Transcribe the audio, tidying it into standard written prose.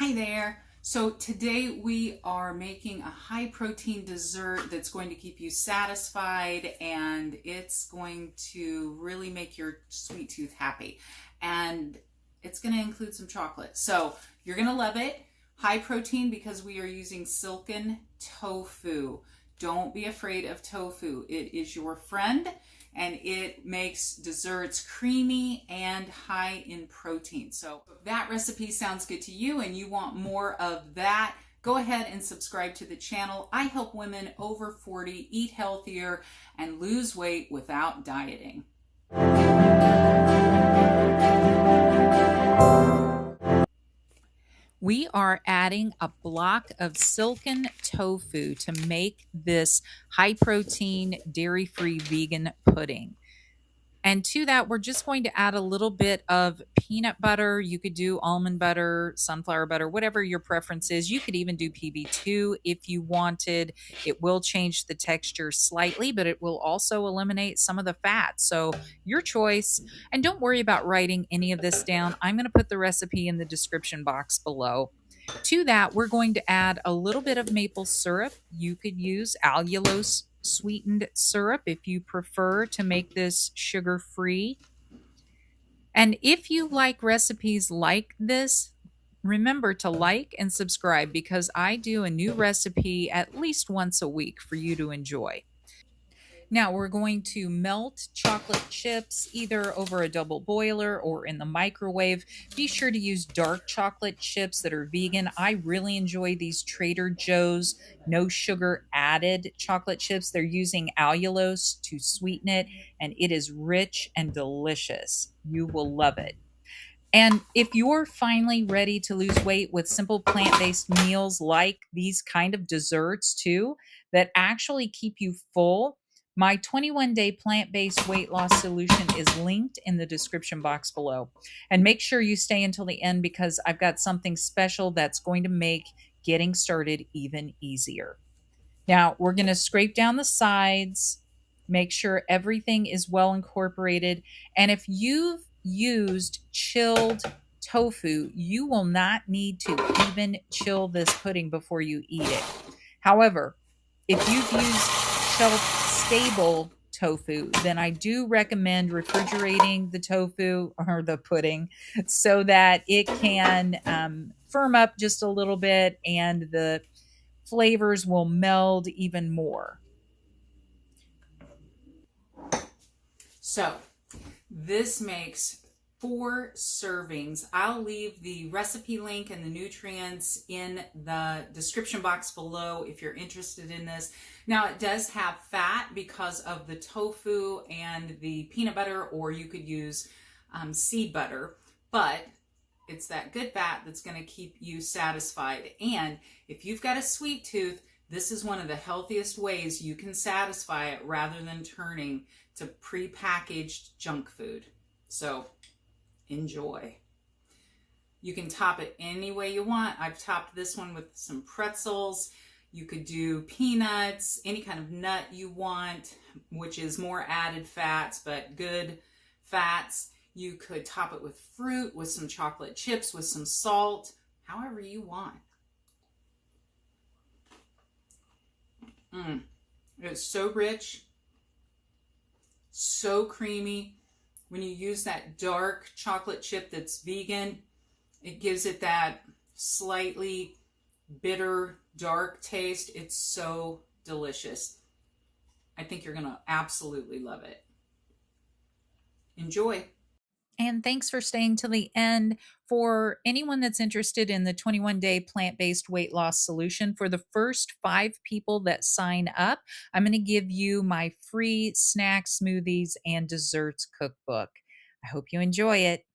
Hi there. So today we are making a high protein dessert that's going to keep you satisfied, and it's going to really make your sweet tooth happy. And it's going to include some chocolate. So you're going to love it. High protein because we are using silken tofu. Don't be afraid of tofu. It is your friend, and it makes desserts creamy and high in protein. So if that recipe sounds good to you and you want more of that, go ahead and subscribe to the channel. I help women over 40 eat healthier and lose weight without dieting. We are adding a block of silken tofu to make this high protein, dairy-free vegan pudding. And to that, we're just going to add a little bit of peanut butter. You could do almond butter, sunflower butter, whatever your preference is. You could even do PB2 if you wanted. It will change the texture slightly, but it will also eliminate some of the fat. So your choice. And don't worry about writing any of this down. I'm going to put the recipe in the description box below. To that, we're going to add a little bit of maple syrup. You could use allulose sweetened syrup if you prefer to make this sugar-free. And if you like recipes like this, remember to like and subscribe because I do a new recipe at least once a week for you to enjoy. Now we're going to melt chocolate chips either over a double boiler or in the microwave. Be sure to use dark chocolate chips that are vegan. I really enjoy these Trader Joe's no sugar added chocolate chips. They're using allulose to sweeten it, and it is rich and delicious. You will love it. And if you're finally ready to lose weight with simple plant-based meals like these kind of desserts too, that actually keep you full, my 21-day plant-based weight loss solution is linked in the description box below. And make sure you stay until the end because I've got something special that's going to make getting started even easier. Now, we're going to scrape down the sides, make sure everything is well incorporated. And if you've used chilled tofu, you will not need to even chill this pudding before you eat it. However, if you've used shelf-stable tofu, then I do recommend refrigerating the tofu or the pudding so that it can firm up just a little bit and the flavors will meld even more. So this makes 4 servings. I'll leave the recipe link and the nutrients in the description box below if you're interested in this. Now it does have fat because of the tofu and the peanut butter, or you could use seed butter, but it's that good fat that's going to keep you satisfied. And if you've got a sweet tooth, this is one of the healthiest ways you can satisfy it rather than turning to pre-packaged junk food. So enjoy. You can top it any way you want. I've topped this one with some pretzels. You could do peanuts, any kind of nut you want, which is more added fats, but good fats. You could top it with fruit, with some chocolate chips, with some salt, however you want. It's so rich, so creamy. When you use that dark chocolate chip that's vegan, it gives it that slightly bitter, dark taste. It's so delicious. I think you're going to absolutely love it. Enjoy. And thanks for staying till the end. For anyone that's interested in the 21-day plant-based weight loss solution, for the first 5 people that sign up, I'm going to give you my free snack, smoothies, and desserts cookbook. I hope you enjoy it.